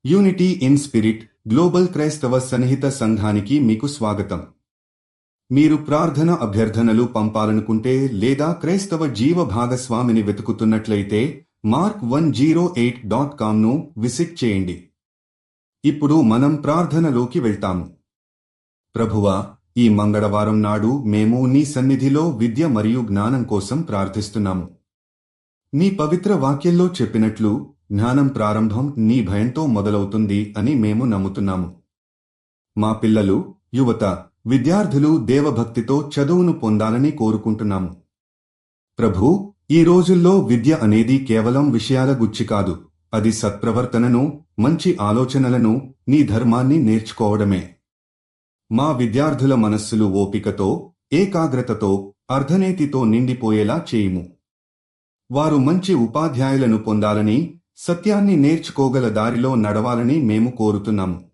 Unity in spirit global క్రైస్తవ సన్నిహిత సంఘానికి మీకు స్వాగతం. మీరు ప్రార్థన అభ్యర్థనలు పంపాలనుకుంటే లేదా క్రైస్తవ జీవ భాగస్వామిని వెతుకుతున్నట్లయితే mark108.comను విజిట్ చేయండి. ఇప్పుడు మనం ప్రార్థనలోకి వెళ్తాము. ప్రభువా, ఈ మంగళవారం నాడు మేము నీ సన్నిధిలో విద్య మరియు జ్ఞానం కోసం ప్రార్థిస్తున్నాము. నీ పవిత్ర వాక్యంలో చెప్పినట్లు జ్ఞానం ప్రారంభం నీ భయంతో మొదలవుతుంది అని మేము నమ్ముతున్నాము. మా పిల్లలు, యువత, విద్యార్థులు దేవభక్తితో చదువును పొందాలని కోరుకుంటున్నాము. ప్రభూ, ఈ రోజుల్లో విద్య అనేది కేవలం విషయాల గుచ్చి కాదు, అది సత్ప్రవర్తనను, మంచి ఆలోచనలను, నీ ధర్మాన్ని నేర్చుకోవడమే. మా విద్యార్థుల మనస్సులు ఓపికతో, ఏకాగ్రతతో, అర్ధనేతితో నిండిపోయేలా చేయుము. వారు మంచి ఉపాధ్యాయులను పొందాలని, సత్యాన్ని నేర్చుకోగల దారిలో నడవాలని మేము కోరుతున్నాము.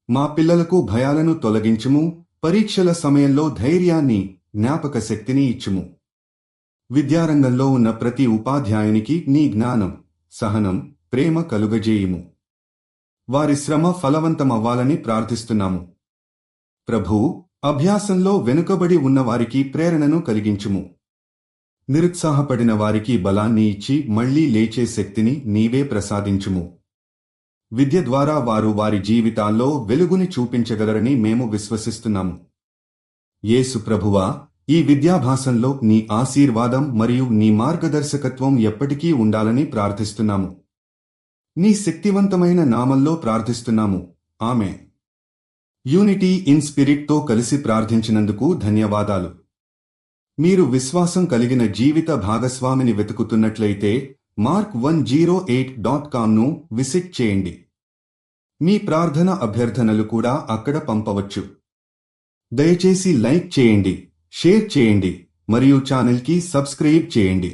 మా పిల్లలకు భయాలను తొలగించుము, పరీక్షల సమయంలో ధైర్యాన్ని, జ్ఞాపక శక్తిని ఇచ్చుము. విద్యారంగంలో ఉన్న ప్రతి ఉపాధ్యాయునికి నీ జ్ఞానం, సహనం, ప్రేమ కలుగజేయుము. వారి శ్రమ ఫలవంతమవ్వాలని ప్రార్థిస్తున్నాము. ప్రభూ, అభ్యాసంలో వెనుకబడి ఉన్నవారికి ప్రేరణను కలిగించుము. నిరుత్సాహపడిన వారికి బలాన్ని ఇచ్చి మళ్లీ లేచే శక్తిని నీవే ప్రసాదించుము. విద్య ద్వారా వారు వారి జీవితాల్లో వెలుగుని చూపించగలరని మేము విశ్వసిస్తున్నాము. యేసు ప్రభువా, ఈ విద్యాభాసంలో నీ ఆశీర్వాదం మరియు నీ మార్గదర్శకత్వం ఎప్పటికీ ఉండాలని ప్రార్థిస్తున్నాము. నీ శక్తివంతమైన నామంలో ప్రార్థిస్తున్నాము. ఆమేన్. యూనిటీ ఇన్ స్పిరిట్తో కలిసి ప్రార్థించినందుకు ధన్యవాదాలు. మీరు విశ్వాసం కలిగిన జీవిత భాగస్వామిని వెతుకుతున్నట్లయితే mark108.comను విజిట్ చేయండి. మీ ప్రార్థన అభ్యర్థనలు కూడా అక్కడ పంపవచ్చు. దయచేసి లైక్ చేయండి, షేర్ చేయండి మరియు ఛానల్కి సబ్స్క్రైబ్ చేయండి.